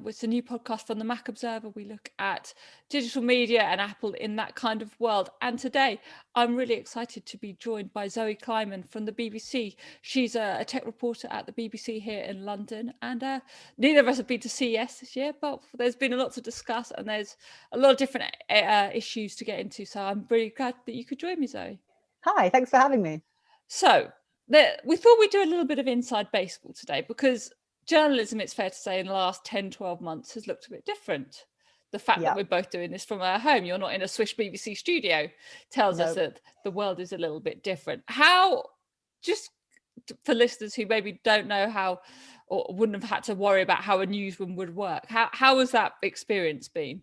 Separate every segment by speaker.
Speaker 1: It's a new podcast from the Mac Observer. We look at digital media and Apple in that kind of world. And today, I'm really excited to be joined by Zoe Kleiman from the BBC. She's a tech reporter at the BBC here in London. And neither of us have been to CES this year, but there's been a lot to discuss and there's a lot of different issues to get into. So I'm really glad that you could join me, Zoe.
Speaker 2: Hi, thanks for having me.
Speaker 1: So we thought we'd do a little bit of inside baseball today because journalism, it's fair to say, in the last 10, 12 months has looked a bit different. The fact that we're both doing this from our home, you're not in a Swish BBC studio, tells us that the world is a little bit different. How, just for listeners who maybe don't know how, or wouldn't have had to worry about how a newsroom would work, how has that experience been?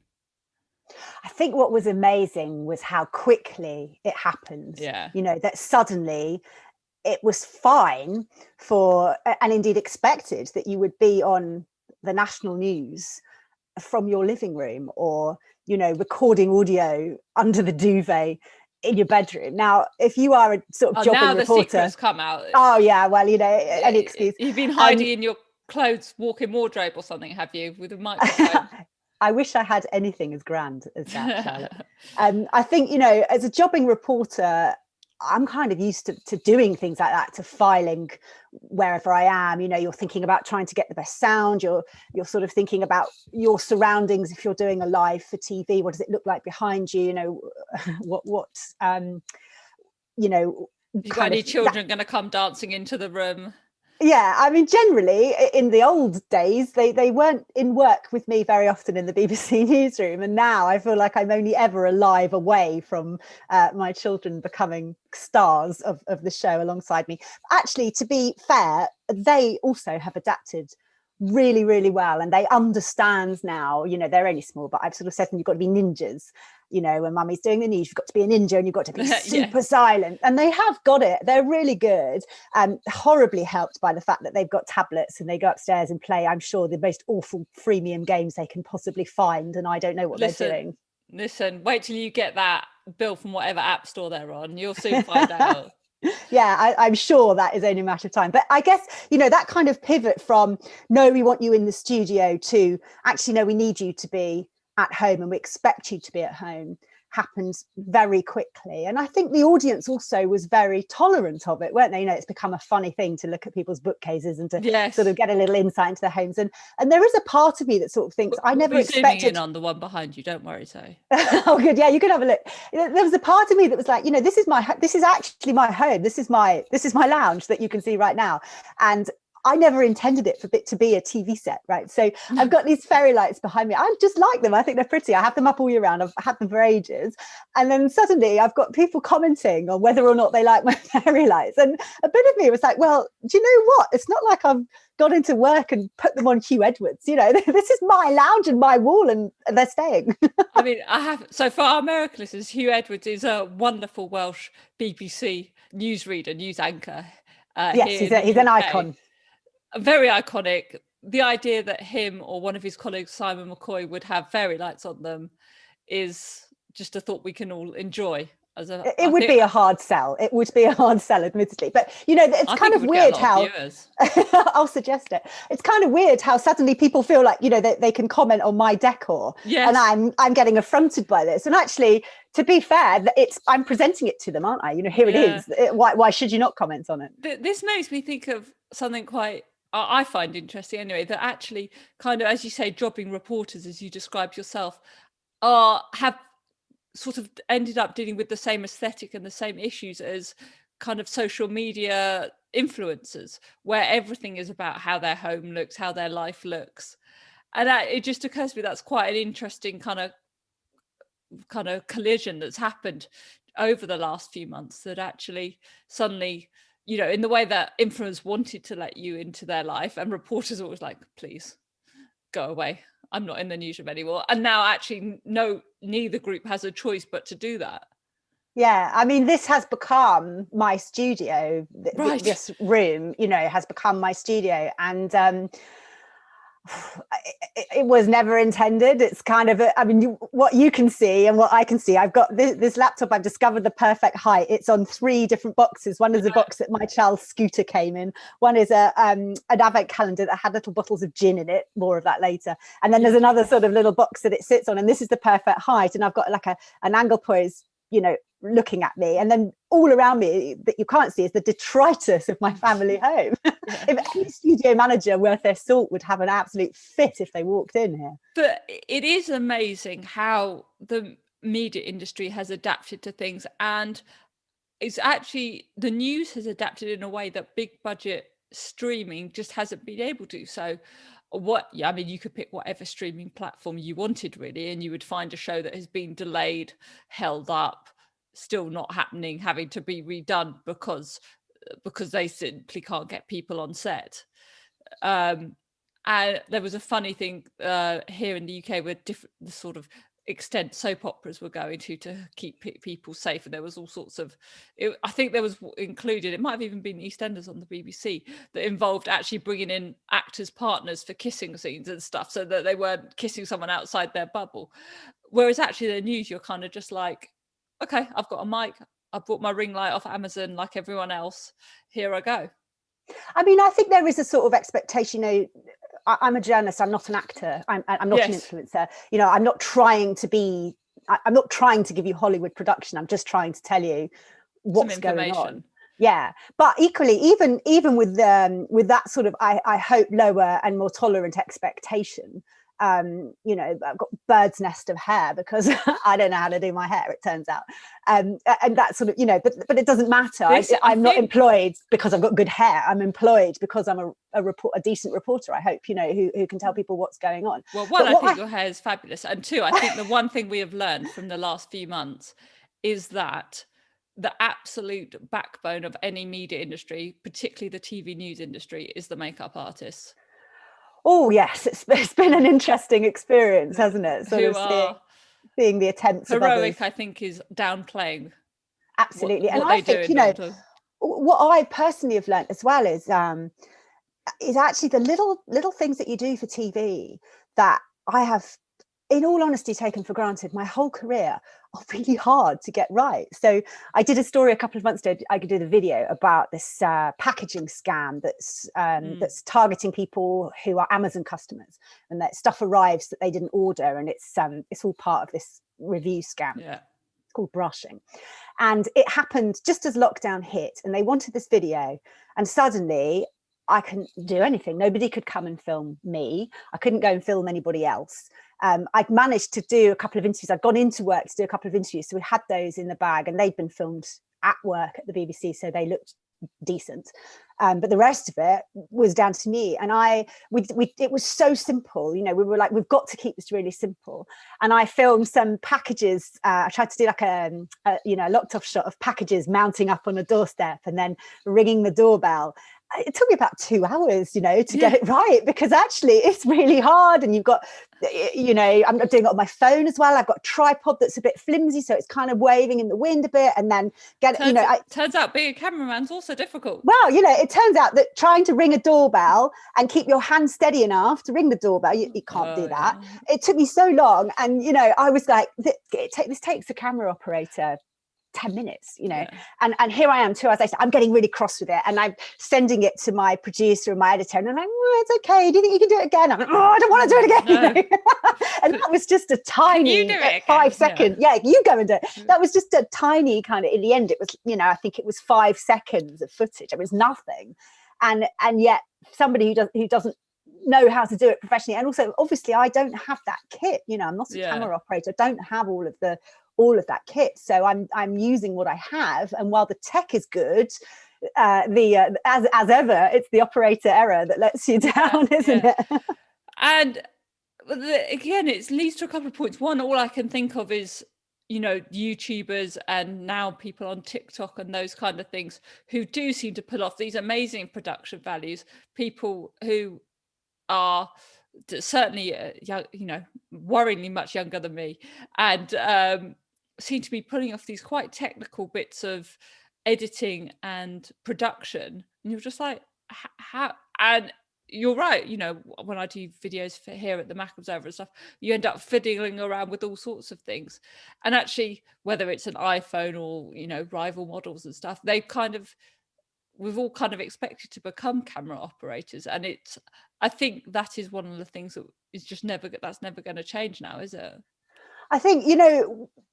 Speaker 2: I think what was amazing was how quickly it happened.
Speaker 1: Yeah.
Speaker 2: You know, that suddenly it was fine for, and indeed expected, that you would be on the national news from your living room or, you know, recording audio under the duvet in your bedroom. Now, if you are a sort of jobbing
Speaker 1: now
Speaker 2: reporter,
Speaker 1: the secrets come out.
Speaker 2: Oh yeah, well, you know, any excuse.
Speaker 1: You've been hiding in your clothes walk-in wardrobe or something, have you, with a microphone?
Speaker 2: I wish I had anything as grand as that, Charlotte. I think, you know, as a jobbing reporter, I'm kind of used to doing things like that, to filing wherever I am. You know, you're thinking about trying to get the best sound. You're sort of thinking about your surroundings. If you're doing a live for TV, what does it look like behind you? You know, you know,
Speaker 1: you got any children going to come dancing into the room?
Speaker 2: Yeah, I mean, generally in the old days, they weren't in work with me very often in the BBC newsroom. And now I feel like I'm only ever alive away from my children becoming stars of the show alongside me. Actually, to be fair, they also have adapted really, really well. And they understand now, you know, they're only small, but I've sort of said to them, you've got to be ninjas. You know, when mummy's doing the news, you've got to be a ninja and you've got to be super silent. And they have got it. They're really good. Horribly helped by the fact that they've got tablets and they go upstairs and play, I'm sure, the most awful freemium games they can possibly find. And I don't know what they're doing.
Speaker 1: Listen, wait till you get that bill from whatever app store they're on. You'll soon find out.
Speaker 2: Yeah, I'm sure that is only a matter of time. But I guess, you know, that kind of pivot from, no, we want you in the studio, to actually, no, we need you to be at home and we expect you to be at home, happens very quickly. And I think the audience also was very tolerant of it, weren't they? You know, it's become a funny thing to look at people's bookcases and to sort of get a little insight into their homes. And there is a part of me that sort of thinks, I never expected...
Speaker 1: zooming in on the one behind you, don't worry, Zoe.
Speaker 2: Oh, good. Yeah, you can have a look. There was a part of me that was like, you know, this is actually my home. This is my lounge that you can see right now. And I never intended it for it to be a TV set, right? So I've got these fairy lights behind me. I just like them. I think they're pretty. I have them up all year round. I've had them for ages. And then suddenly I've got people commenting on whether or not they like my fairy lights. And a bit of me was like, well, do you know what? It's not like I've got into work and put them on Hugh Edwards. You know, this is my lounge and my wall and they're staying.
Speaker 1: I mean, so for our American listeners, Hugh Edwards is a wonderful Welsh BBC newsreader, news anchor.
Speaker 2: Yes, he's an icon.
Speaker 1: Very iconic. The idea that him or one of his colleagues, Simon McCoy, would have fairy lights on them is just a thought we can all enjoy.
Speaker 2: It would be a hard sell. It would be a hard sell, admittedly. But, you know, it's kind of weird how... I'll suggest it. It's kind of weird how suddenly people feel like, you know, they can comment on my decor.
Speaker 1: Yes.
Speaker 2: And I'm getting affronted by this. And actually, to be fair, I'm presenting it to them, aren't I? You know, here it is. Why should you not comment on it?
Speaker 1: This makes me think of something quite... I find interesting anyway, that actually kind of, as you say, jobbing reporters, as you described yourself, have sort of ended up dealing with the same aesthetic and the same issues as kind of social media influencers, where everything is about how their home looks, how their life looks. And it just occurs to me that's quite an interesting kind of collision that's happened over the last few months, that actually suddenly, you know, in the way that influencers wanted to let you into their life and reporters always like, please go away, I'm not in the newsroom anymore. And now actually neither group has a choice but to do that.
Speaker 2: Yeah, I mean, this has become my studio.
Speaker 1: Right.
Speaker 2: This room, you know, has become my studio. And It was never intended. It's kind of, what you can see and what I can see. I've got this laptop. I've discovered the perfect height. It's on 3 different boxes. One is a box that my child's scooter came in. One is an advent calendar that had little bottles of gin in it. More of that later. And then there's another sort of little box that it sits on. And this is the perfect height. And I've got like an angle poise, looking at me, and then all around me that you can't see is the detritus of my family home. If any studio manager worth their salt would have an absolute fit if they walked in here.
Speaker 1: But it is amazing how the media industry has adapted to things, and it's actually, the news has adapted in a way that big budget streaming just hasn't been able to. So you could pick whatever streaming platform you wanted really, and you would find a show that has been delayed, held up, still not happening, having to be redone because they simply can't get people on set. And there was a funny thing here in the UK where the sort of extent soap operas were going to keep people safe, and there was all sorts of I think there was included, it might have even been EastEnders on the BBC, that involved actually bringing in actors' partners for kissing scenes and stuff, so that they weren't kissing someone outside their bubble. Whereas actually the news, you're kind of just like, okay, I've got a mic, I bought my ring light off Amazon like everyone else, here I go.
Speaker 2: I think there is a sort of expectation, I'm a journalist, I'm not an actor, I'm not an influencer, I'm not trying to be, I'm not trying to give you Hollywood production, I'm just trying to tell you what's going on. Yeah, but equally, even with that sort of, I hope, lower and more tolerant expectation, I've got bird's nest of hair because I don't know how to do my hair, it turns out, and that sort of, but it doesn't matter. I'm not employed because I've got good hair. I'm employed because I'm a decent reporter, I hope, who can tell people what's going on.
Speaker 1: Well, one, I think your hair is fabulous, and 2, I think the one thing we have learned from the last few months is that the absolute backbone of any media industry, particularly the TV news industry, is the makeup artists.
Speaker 2: Oh yes, it's been an interesting experience, hasn't it? Sort of seeing the attempts
Speaker 1: heroic
Speaker 2: of others.
Speaker 1: I think is downplaying.
Speaker 2: Absolutely, and I think what I personally have learned as well is actually the little things that you do for TV that I have, in all honesty, taken for granted my whole career are really hard to get right. So I did a story a couple of months ago. I did a video about this packaging scam that's targeting people who are Amazon customers, and that stuff arrives that they didn't order, and it's all part of this review scam.
Speaker 1: Yeah.
Speaker 2: It's called brushing, and it happened just as lockdown hit, and they wanted this video, and suddenly I couldn't do anything. Nobody could come and film me. I couldn't go and film anybody else. I'd managed to do a couple of interviews. I'd gone into work to do a couple of interviews. So we had those in the bag, and they'd been filmed at work at the BBC. So they looked decent. But the rest of it was down to me. And it was so simple. We were like, we've got to keep this really simple. And I filmed some packages. I tried to do like a locked off shot of packages mounting up on a doorstep and then ringing the doorbell. It took me about 2 hours, to get it right, because actually it's really hard. And you've got, I'm doing it on my phone as well. I've got a tripod that's a bit flimsy, so it's kind of waving in the wind a bit, and then
Speaker 1: turns out being a cameraman's also difficult.
Speaker 2: Well, it turns out that trying to ring a doorbell and keep your hand steady enough to ring the doorbell, you can't do that. Yeah. It took me so long, and I was like, this takes a camera operator 10 minutes, and here I am 2 hours later, I'm getting really cross with it, and I'm sending it to my producer and my editor, and I'm like, it's okay, do you think you can do it again? I'm like, I don't want to do it again. No. And that was just a tiny 5 second. Yeah, you go and do it. That was just a tiny kind of, in the end it was, I think it was 5 seconds of footage. It was nothing, and yet somebody who doesn't know how to do it professionally, and also obviously I don't have that kit, I'm not a camera operator, I don't have all of that kit, so I'm using what I have, and while the tech is good, as ever, it's the operator error that lets you down, isn't it?
Speaker 1: And again, it leads to a couple of points. One, all I can think of is YouTubers and now people on TikTok and those kind of things who do seem to pull off these amazing production values, people who are certainly worryingly much younger than me, and seem to be pulling off these quite technical bits of editing and production, and you're just like, how? And you're right, when I do videos for here at the Mac Observer and stuff, you end up fiddling around with all sorts of things. And actually, whether it's an iPhone or, rival models and stuff, we've all kind of expected to become camera operators. And I think that is one of the things that is that's never going to change now, is it?
Speaker 2: I think,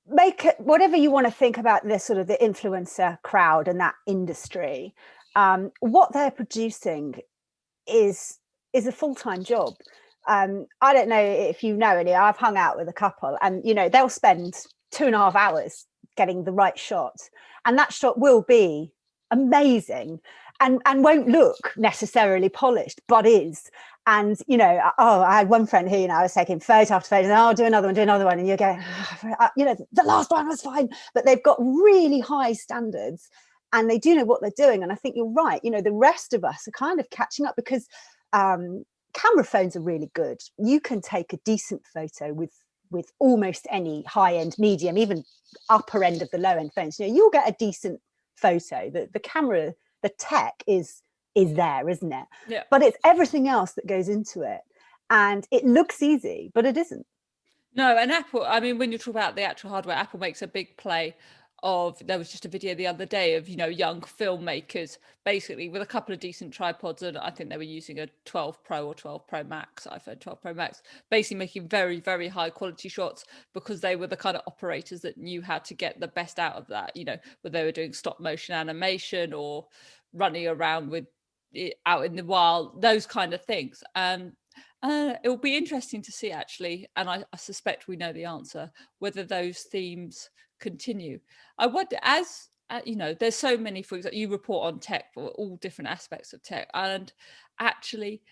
Speaker 2: make it whatever you want to think about this sort of the influencer crowd and that industry. What they're producing is a full-time job. I don't know if you know any, I've hung out with a couple and, they'll spend 2.5 hours getting the right shot. And that shot will be amazing and won't look necessarily polished, but is. And, I had one friend who, I was taking photo after photo, and I'll do another one. And you're going, the last one was fine. But they've got really high standards and they do know what they're doing. And I think you're right. The rest of us are kind of catching up because camera phones are really good. You can take a decent photo with almost any high-end, medium, even upper end of the low-end phones. You'll get a decent photo. The camera, the tech is there, isn't it?
Speaker 1: Yeah.
Speaker 2: But it's everything else that goes into it. And it looks easy, but it isn't.
Speaker 1: No, and Apple, I mean, when you talk about the actual hardware, Apple makes a big play there was just a video the other day of, young filmmakers basically with a couple of decent tripods, and I think they were using a 12 Pro or 12 Pro Max, iPhone 12 Pro Max, basically making very, very high quality shots because they were the kind of operators that knew how to get the best out of that, whether they were doing stop motion animation or running around with it out in the wild, those kind of things. And it will be interesting to see, actually, and I suspect we know the answer, whether those themes continue. I wonder, as there's so many, for example, you report on tech for all different aspects of tech, and actually,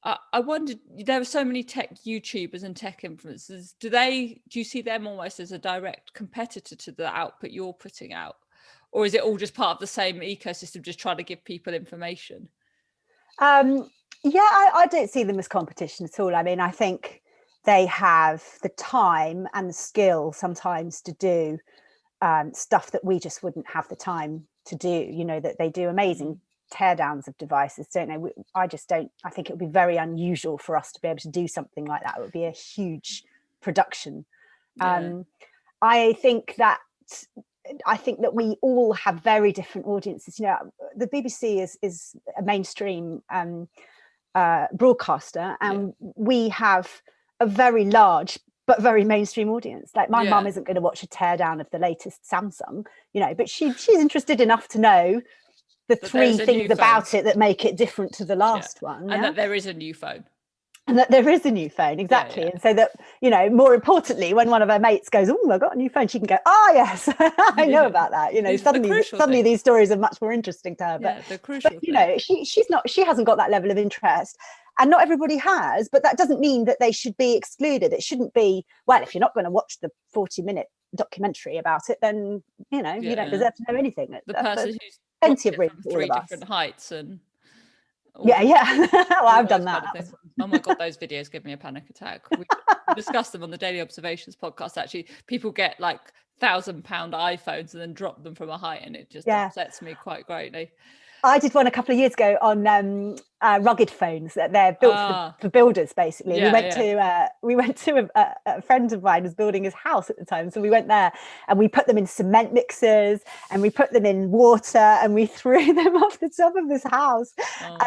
Speaker 1: I wonder, there are so many tech YouTubers and tech influencers. Do you see them almost as a direct competitor to the output you're putting out, or is it all just part of the same ecosystem, just trying to give people information?
Speaker 2: Yeah, I don't see them as competition at all. I mean, I think they have the time and the skill sometimes to do stuff that we just wouldn't have the time to do. That they do amazing teardowns of devices, don't they? I think it would be very unusual for us to be able to do something like that. It would be a huge production.
Speaker 1: Yeah.
Speaker 2: I think that we all have very different audiences. The BBC is a mainstream broadcaster, and we have a very large but very mainstream audience. Like my mum isn't going to watch a teardown of the latest Samsung, but she's interested enough to know the three things about it that make it different to the last one.
Speaker 1: And that there is a new phone.
Speaker 2: And that there is a new phone, exactly. And so that, more importantly, when one of her mates goes, "Oh, I got a new phone," she can go, "Oh, yes, I know about that." Suddenly these stories are much more interesting to her. But,
Speaker 1: the crucial
Speaker 2: she hasn't got that level of interest. And not everybody has, but that doesn't mean that they should be excluded. It shouldn't be, well, if you're not going to watch the 40-minute documentary about it, then, you don't deserve to know anything.
Speaker 1: The person who's
Speaker 2: plenty of room for
Speaker 1: three
Speaker 2: all of us.
Speaker 1: different heights and...
Speaker 2: well, I've done that.
Speaker 1: Oh my God, those videos give me a panic attack. We discussed them on the Daily Observations podcast. Actually, people get like £1,000 iPhones and then drop them from a height, and it just upsets me quite greatly.
Speaker 2: I did one a couple of years ago on rugged phones that they're built for builders, basically. We went to a friend of mine was building his house at the time. So we went there and we put them in cement mixers and we put them in water and we threw them off the top of this house.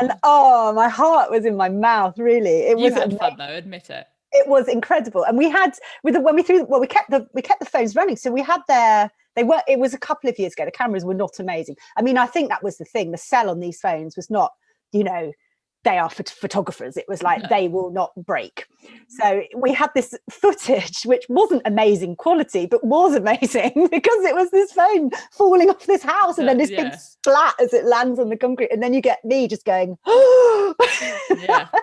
Speaker 2: And my heart was in my mouth, really.
Speaker 1: You had fun though, admit it.
Speaker 2: It was incredible. And we had, we kept the phones running. So we had it was a couple of years ago. The cameras were not amazing. I mean, I think that was the thing. The sell on these phones was not, they are for photographers. It was like, they will not break. So we had this footage, which wasn't amazing quality, but was amazing because it was this phone falling off this house and then this big splat as it lands on the concrete. And then you get me just going,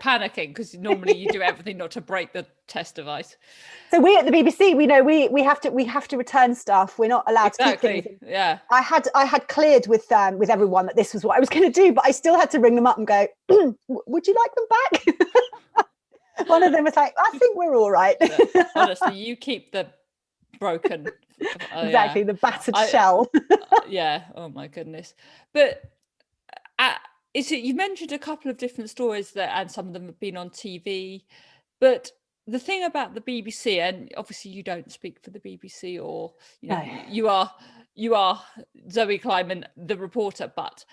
Speaker 1: panicking, because normally you do everything not to break the test device.
Speaker 2: So we at the BBC, we have to return stuff. We're not allowed to keep things.
Speaker 1: Yeah.
Speaker 2: I had cleared with everyone that this was what I was going to do, but I still had to ring them up and go, "Would you like them back?" One of them was like, "I think we're all right."
Speaker 1: Honestly, you keep the broken.
Speaker 2: The battered shell.
Speaker 1: Oh my goodness. But is it, you mentioned a couple of different stories there, and some of them have been on TV, but the thing about the BBC, and obviously you don't speak for the BBC, or
Speaker 2: No.
Speaker 1: you are Zoe Kleiman, the reporter, but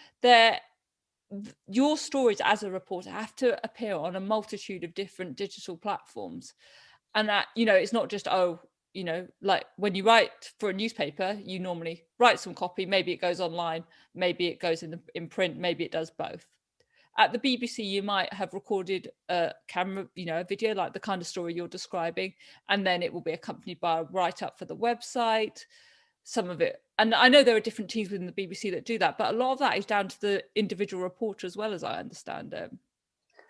Speaker 1: your stories as a reporter have to appear on a multitude of different digital platforms, and that, it's not just, like when you write for a newspaper, you normally write some copy, maybe it goes online, maybe it goes in print, maybe it does both. At the BBC, you might have recorded a camera, a video, like the kind of story you're describing, and then it will be accompanied by a write-up for the website, some of it. And I know there are different teams within the BBC that do that, but a lot of that is down to the individual reporter, as well as I understand it.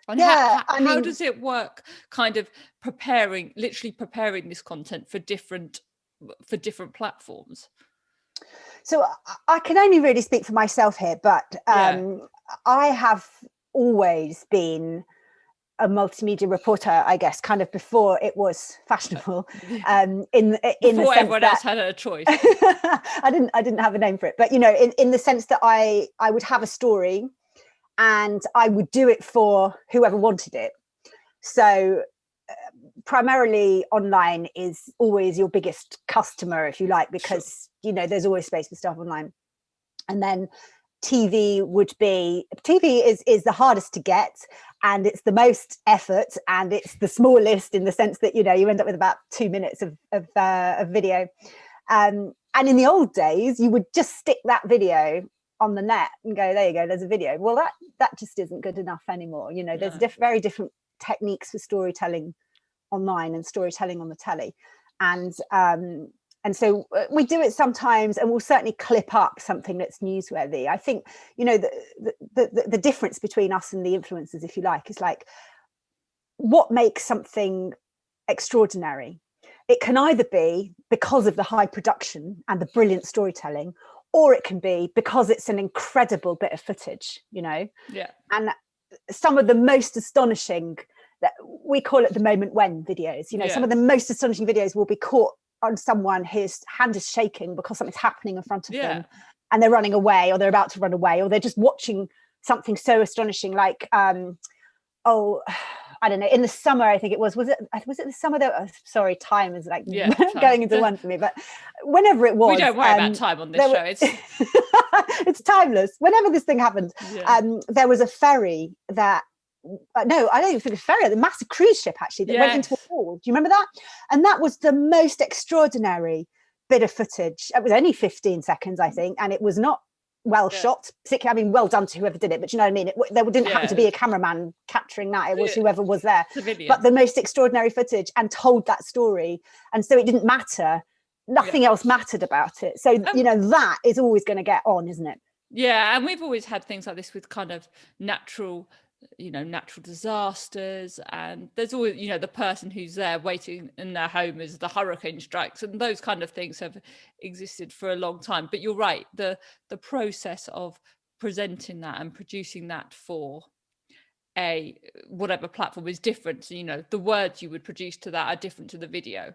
Speaker 1: And how does it work, kind of literally preparing this content for different platforms?
Speaker 2: So I can only really speak for myself here, but I have always been a multimedia reporter, I guess, kind of before it was fashionable. In the sense
Speaker 1: everyone
Speaker 2: that
Speaker 1: else had a choice.
Speaker 2: I didn't have a name for it, but in the sense that I would have a story, and I would do it for whoever wanted it. So primarily online is always your biggest customer, if you like, because there's always space for stuff online. And then TV is the hardest to get, and it's the most effort, and it's the smallest, in the sense that you end up with about 2 minutes of video. And in the old days, you would just stick that video on the net and go, there you go, there's a video. Well, that just isn't good enough anymore. There's very different techniques for storytelling online and storytelling on the telly, and so we do it sometimes, and we'll certainly clip up something that's newsworthy. I think the difference between us and the influencers, if you like, is like, what makes something extraordinary? It can either be because of the high production and the brilliant storytelling, or it can be because it's an incredible bit of footage. And some of the most astonishing, that we call it the moment when videos, some of the most astonishing videos will be caught on someone whose hand is shaking because something's happening in front of them, and they're running away, or they're about to run away, or they're just watching something so astonishing, like I don't know, in the summer, I think it was it the summer that, sorry, time is like going into one for me, but whenever it was,
Speaker 1: we don't worry about time on this show,
Speaker 2: it's timeless. Whenever this thing happened, there was a ferry that no, I don't even think it's a ferry, the massive cruise ship actually that went into a wall. Do you remember that? And that was the most extraordinary bit of footage. It was only 15 seconds, I think, and it was not well shot, particularly, I mean, well done to whoever did it, but you know what I mean? There didn't happen to be a cameraman capturing that. It was whoever was there. Civilian. But the most extraordinary footage, and told that story. And so it didn't matter. Nothing else mattered about it. So, that is always going to get on, isn't it?
Speaker 1: Yeah. And we've always had things like this with kind of natural disasters, and there's always the person who's there waiting in their home as the hurricane strikes, and those kind of things have existed for a long time. But you're right, the process of presenting that and producing that for a whatever platform is different. So, the words you would produce to that are different to the video.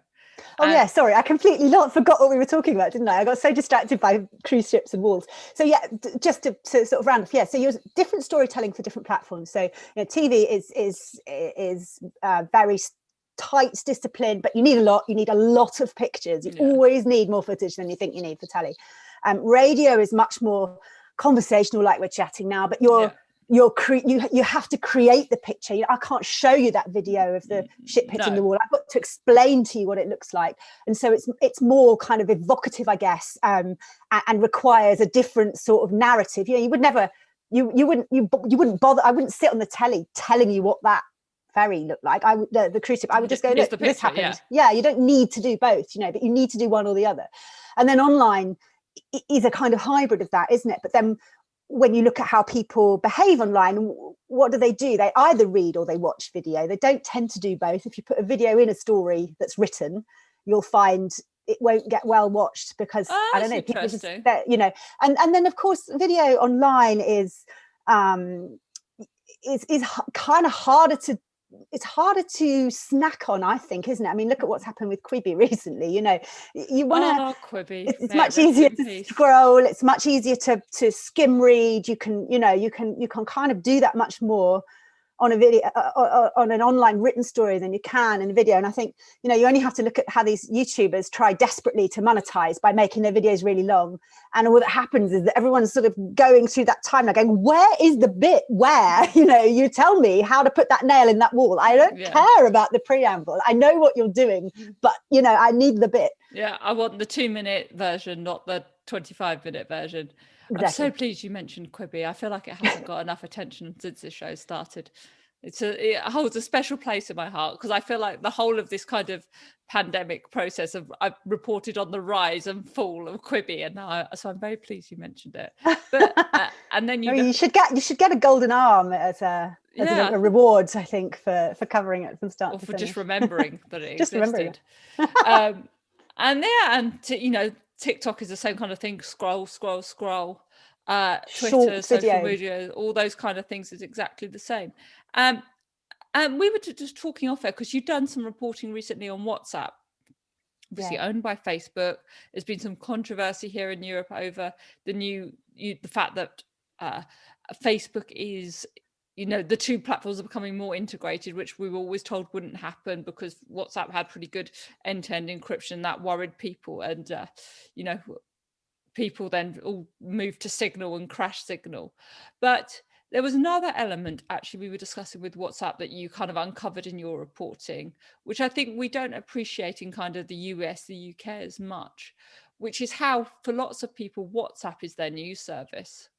Speaker 2: Oh, sorry, I completely forgot what we were talking about, didn't I? I got so distracted by cruise ships and walls. So just to sort of round off, so you're different storytelling for different platforms. So TV is very tight discipline, but you need a lot of pictures. You always need more footage than you think you need for telly. Radio is much more conversational, like we're chatting now, but you have to create the picture. I can't show you that video of the ship hitting the wall. I've got to explain to you what it looks like, and so it's more kind of evocative, I guess, and requires a different sort of narrative. You wouldn't bother. I wouldn't sit on the telly telling you what that ferry looked like. The cruise ship. I would just go, look, this happened. Yeah, you don't need to do both, but you need to do one or the other. And then online is a kind of hybrid of that, isn't it? But then, when you look at how people behave online, what do? They either read or they watch video. They don't tend to do both. If you put a video in a story that's written, you'll find it won't get well watched, because I don't know, people just, and then of course video online is kind of harder to it's harder to snack on, I think, isn't it? I mean, look at what's happened with Quibi recently. You know, you want to.
Speaker 1: Oh, Quibi.
Speaker 2: It's much easier to scroll. It's much easier to skim read. You can, you know, you can kind of do that much more on a video, on an online written story than you can in a video. And I think, you know, you only have to look at how these YouTubers try desperately to monetize by making their videos really long. And all that happens is that everyone's sort of going through that timeline going, where is the bit where, you know, you tell me how to put that nail in that wall. I don't care about the preamble. I know what you're doing, but, you know, I need the bit.
Speaker 1: Yeah, I want the 2-minute version, not the 25-minute version. Exactly. I'm so pleased you mentioned Quibi. I feel like it hasn't got enough attention since this show started. It holds a special place in my heart because I feel like the whole of this kind of pandemic process I've reported on the rise and fall of Quibi, and now so I'm very pleased you mentioned it. But and then you
Speaker 2: should get a golden arm as a reward, I think, for covering it from start to finish.
Speaker 1: Just remembering that it
Speaker 2: just
Speaker 1: existed. And you know, TikTok is the same kind of thing. Scroll. Twitter, social media, all those kind of things is exactly the same. And we were just talking off air because you've done some reporting recently on WhatsApp, obviously owned by Facebook. There's been some controversy here in Europe over the fact that Facebook is, you know, the two platforms are becoming more integrated, which we were always told wouldn't happen because WhatsApp had pretty good end-to-end encryption. That worried people, and you know, people then all moved to Signal and crash Signal. But there was another element actually we were discussing with WhatsApp that you kind of uncovered in your reporting, which I think we don't appreciate in kind of the US, the UK as much, which is how for lots of people WhatsApp is their news service.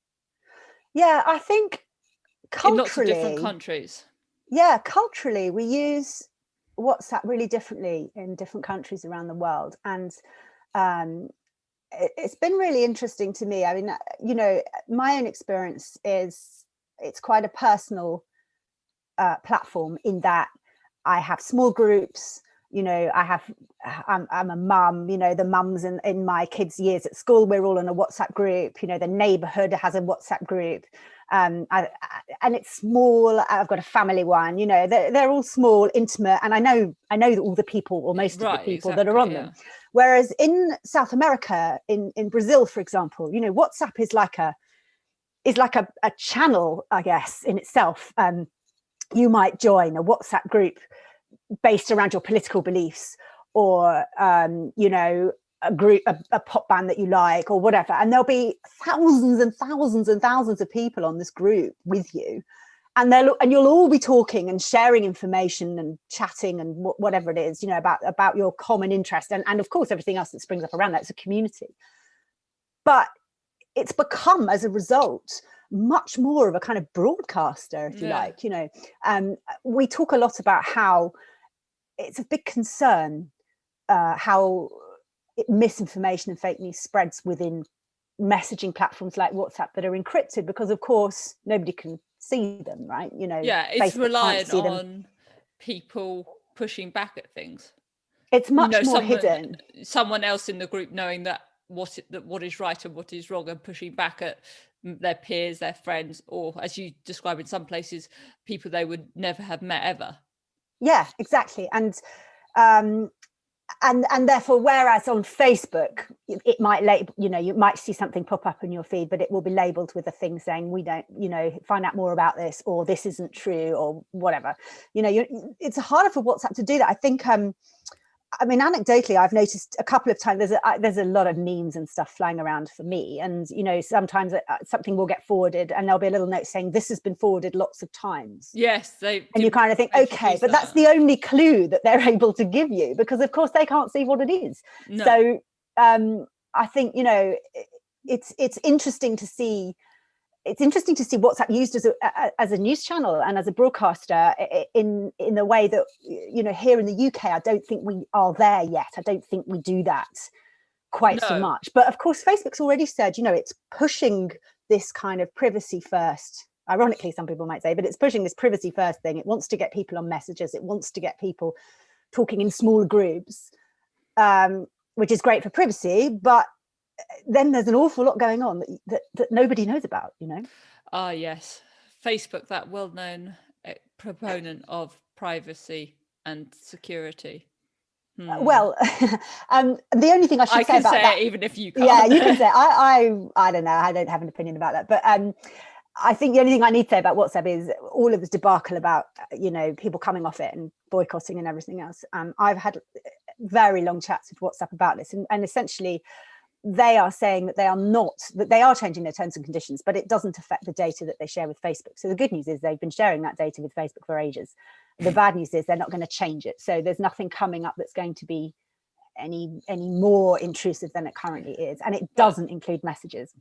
Speaker 2: Yeah, I think culturally,
Speaker 1: in lots of different countries.
Speaker 2: Yeah, culturally we use WhatsApp really differently in different countries around the world. And it's been really interesting to me. I mean, you know, my own experience is it's quite a personal platform in that I have small groups. You know, I'm a mum, you know, the mums in my kids' years at school, we're all in a WhatsApp group. You know, the neighborhood has a WhatsApp group. And it's small. I've got a family one, you know, they're all small, intimate. And I know that all the people, or most of the people that are on them. Whereas in South America, in Brazil, for example, you know, WhatsApp is like a channel, I guess, in itself. You might join a WhatsApp group based around your political beliefs, or you know, a pop band that you like, or whatever, and there'll be thousands and thousands and thousands of people on this group with you, and you'll all be talking and sharing information and chatting and whatever it is, you know, about your common interest, and of course everything else that springs up around that. It's a community, but it's become, as a result, much more of a kind of broadcaster, if you like. You know, we talk a lot about how it's a big concern how misinformation and fake news spreads within messaging platforms like WhatsApp that are encrypted, because of course nobody can see them, right? You know,
Speaker 1: it's reliant on people pushing back at things.
Speaker 2: It's much more hidden.
Speaker 1: Someone else in the group knowing that what is right and what is wrong, and pushing back at their peers, their friends, or, as you describe in some places, people they would never have met ever.
Speaker 2: Yeah, exactly. And therefore, whereas on Facebook, it might label, you know, you might see something pop up in your feed, but it will be labeled with a thing saying, we don't, you know, find out more about this, or this isn't true, or whatever. You know, it's harder for WhatsApp to do that. I think, I mean, anecdotally, I've noticed a couple of times there's a lot of memes and stuff flying around for me. And, you know, sometimes something will get forwarded and there'll be a little note saying this has been forwarded lots of times.
Speaker 1: Yes.
Speaker 2: And you kind of think, okay, but that's the only clue that they're able to give you, because of course they can't see what it is. No. So I think, you know, it's interesting to see. It's interesting to see WhatsApp used as a news channel and as a broadcaster in the way that, you know, here in the UK, I don't think we are there yet. I don't think we do that quite so much. But of course, Facebook's already said, you know, it's pushing this kind of privacy first. Ironically, some people might say, but it's pushing this privacy first thing. It wants to get people on messages. It wants to get people talking in small groups, which is great for privacy, but then there's an awful lot going on that nobody knows about, you know.
Speaker 1: Yes, Facebook, that well-known proponent of privacy and security?
Speaker 2: Well, the only thing I should say about that,
Speaker 1: even if you can't.
Speaker 2: Yeah, you can say. I don't know. I don't have an opinion about that, but I think the only thing I need to say about WhatsApp is all of this debacle about people coming off it and boycotting and everything else. I've had very long chats with WhatsApp about this, and essentially they are saying that they are changing their terms and conditions, but it doesn't affect the data that they share with Facebook. So the good news is they've been sharing that data with Facebook for ages. The bad news is they're not going to change it. So there's nothing coming up that's going to be any more intrusive than it currently is, and it doesn't include messages.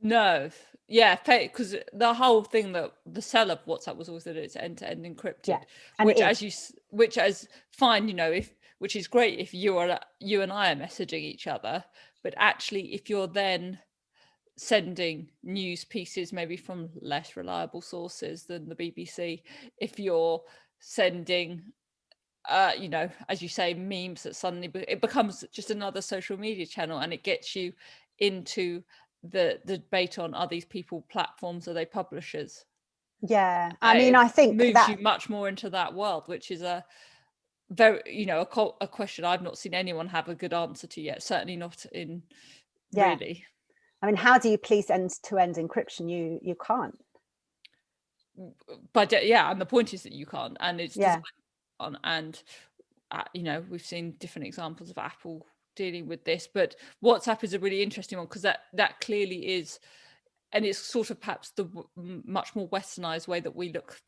Speaker 1: No, yeah, because the whole thing that the sell of WhatsApp was always that it's end-to-end encrypted, which as fine, which is great if you and I are messaging each other, but actually if you're then sending news pieces maybe from less reliable sources than the BBC, if you're sending as you say, memes, that suddenly it becomes just another social media channel, and it gets you into the debate on, are these people platforms, are they publishers?
Speaker 2: Yeah, I mean, I think
Speaker 1: moves
Speaker 2: that
Speaker 1: you much more into that world, which is a very a question I've not seen anyone have a good answer to yet, certainly not in really.
Speaker 2: I mean, how do you police end-to-end encryption? You can't.
Speaker 1: But and the point is that you can't, and it's on, and we've seen different examples of Apple dealing with this, but WhatsApp is a really interesting one because that clearly is, and it's sort of perhaps the much more westernized way that we look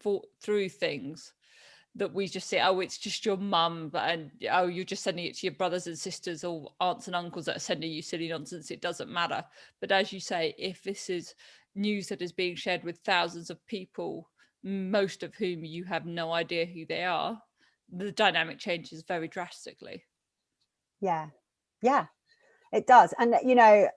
Speaker 1: through things, that we just say, oh, it's just your mum, and oh, you're just sending it to your brothers and sisters or aunts and uncles that are sending you silly nonsense, it doesn't matter. But as you say, if this is news that is being shared with thousands of people, most of whom you have no idea who they are, the dynamic changes very drastically.
Speaker 2: Yeah, it does. And I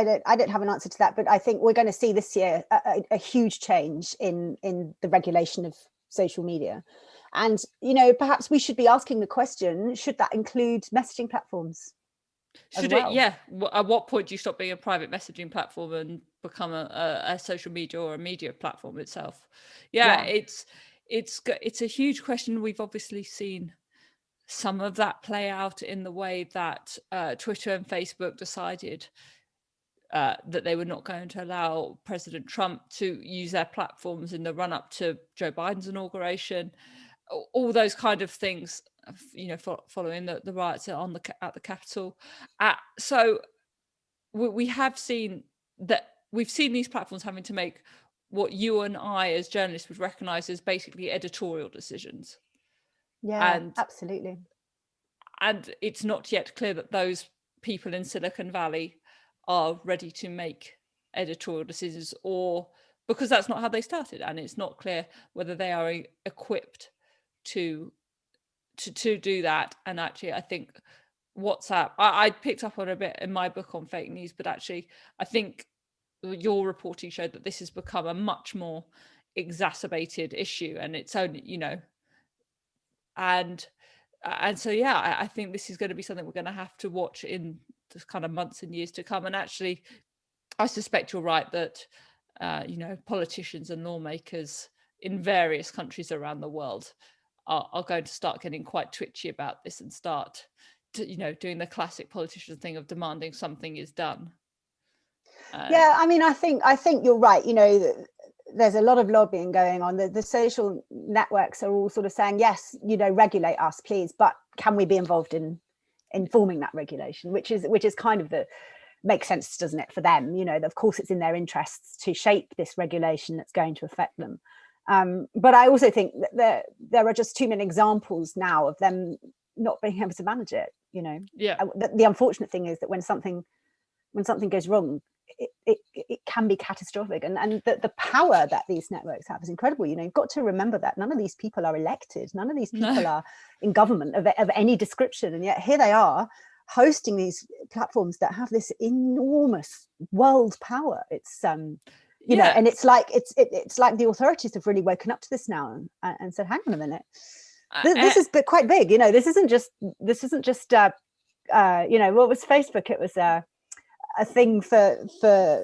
Speaker 2: don't have an answer to that, but I think we're going to see this year a huge change in the regulation of social media. And perhaps we should be asking the question, should that include messaging platforms?
Speaker 1: Should it? Yeah. At what point do you stop being a private messaging platform and become a social media or a media platform itself? Yeah. It's a huge question. We've obviously seen some of that play out in the way that Twitter and Facebook decided that they were not going to allow President Trump to use their platforms in the run-up to Joe Biden's inauguration. All those kind of things, following the riots at the Capitol. So we have seen that. We've seen these platforms having to make what you and I as journalists would recognize as basically editorial decisions.
Speaker 2: Yeah, absolutely.
Speaker 1: And it's not yet clear that those people in Silicon Valley are ready to make editorial decisions, or because that's not how they started, and it's not clear whether they are equipped to do that. And actually, I think WhatsApp, I picked up on a bit in my book on fake news, but actually, I think your reporting showed that this has become a much more exacerbated issue, and it's only, and so I think this is going to be something we're going to have to watch in the kind of months and years to come. And actually, I suspect you're right that politicians and lawmakers in various countries around the world are going to start getting quite twitchy about this and start doing the classic politician thing of demanding something is done.
Speaker 2: Yeah, I mean, I think you're right. There's a lot of lobbying going on. The social networks are all sort of saying, yes, regulate us, please, but can we be involved in forming that regulation, which is kind of makes sense, doesn't it, for them? Of course, it's in their interests to shape this regulation that's going to affect them. But I also think that there are just too many examples now of them not being able to manage it.
Speaker 1: Yeah.
Speaker 2: The unfortunate thing is that when something goes wrong, it can be catastrophic, and the power that these networks have is incredible. You've got to remember that none of these people are elected, none of these people are in government of any description, and yet here they are hosting these platforms that have this enormous world power. It's and it's like it's like the authorities have really woken up to this now and said, hang on a minute, this is quite big. This isn't just what was Facebook? It was a thing for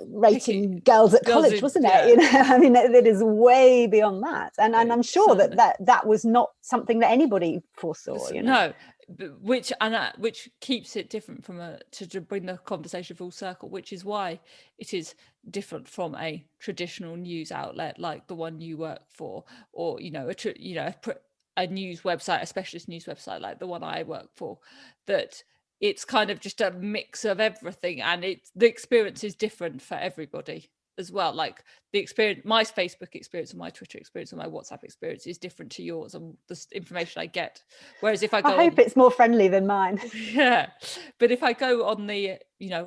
Speaker 2: rating girls at
Speaker 1: girls
Speaker 2: college,
Speaker 1: in-
Speaker 2: wasn't
Speaker 1: yeah.
Speaker 2: it? You know, I mean, it is way beyond that, and I'm sure
Speaker 1: Certainly.
Speaker 2: that was not something that anybody foresaw. You know?
Speaker 1: No, which keeps it different from to bring the conversation full circle, which is why it is different from a traditional news outlet like the one you work for, or a news website, a specialist news website like the one I work for. That it's kind of just a mix of everything, and the experience is different for everybody as well. Like the experience, my Facebook experience and my Twitter experience and my WhatsApp experience is different to yours, and the information I get. Whereas if I
Speaker 2: hope it's more friendly than mine.
Speaker 1: Yeah, but if I go on the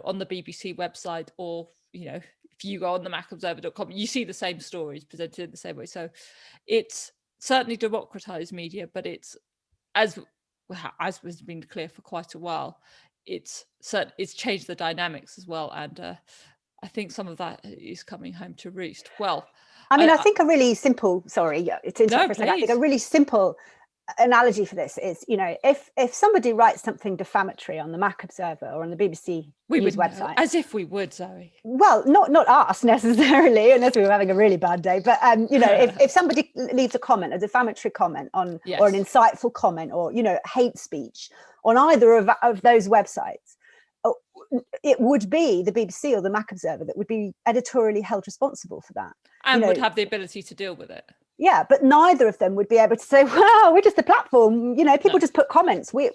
Speaker 1: on the BBC website, or if you go on the macobserver.com, you see the same stories presented in the same way. So it's certainly democratized media, but it's as has been clear for quite a while, it's changed the dynamics as well, and I think some of that is coming home to roost. Well,
Speaker 2: I mean, I think a really simple, sorry to interrupt for a second, I think a really simple analogy for this is, if somebody writes something defamatory on the Mac Observer or on the BBC News website,
Speaker 1: as if we would, Zoe.
Speaker 2: Well, not us necessarily, unless we were having a really bad day. But if somebody leaves a comment, a defamatory comment on,
Speaker 1: yes,
Speaker 2: or an insightful comment, or hate speech on either of those websites, it would be the BBC or the Mac Observer that would be editorially held responsible for that,
Speaker 1: and would have the ability to deal with it.
Speaker 2: Yeah, but neither of them would be able to say, "Well, we're just a platform. People just put comments. We're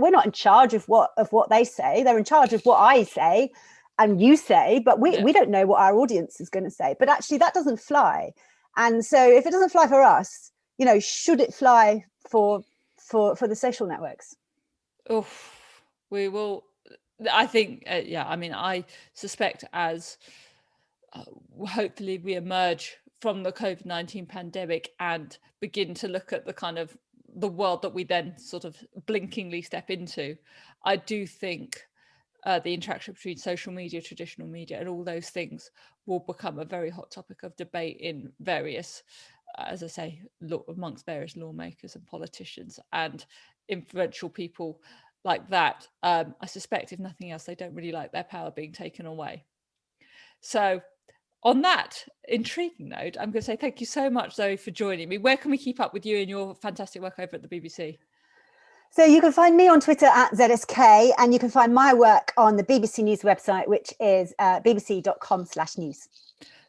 Speaker 2: not in charge of what they say. They're in charge of what I say, and you say. But we don't know what our audience is going to say. But actually, that doesn't fly. And so, if it doesn't fly for us, should it fly for the social networks?
Speaker 1: Oh, we will. I think, I mean, I suspect as hopefully we emerge from the COVID-19 pandemic and begin to look at the kind of the world that we then sort of blinkingly step into, I do think the interaction between social media, traditional media, and all those things will become a very hot topic of debate in various, as I say, amongst various lawmakers and politicians and influential people like that. I suspect, if nothing else, they don't really like their power being taken away. So on that intriguing note, I'm going to say thank you so much, Zoe, for joining me. Where can we keep up with you and your fantastic work over at the BBC?
Speaker 2: So you can find me on Twitter at ZSK, and you can find my work on the BBC News website, which is bbc.com/news.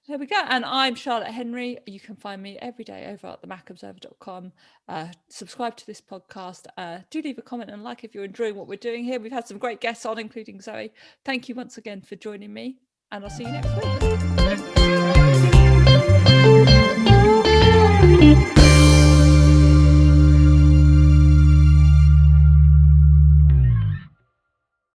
Speaker 1: There we go. And I'm Charlotte Henry. You can find me every day over at themacobserver.com. Subscribe to this podcast. Do leave a comment and like if you're enjoying what we're doing here. We've had some great guests on, including Zoe. Thank you once again for joining me, and I'll see you next week.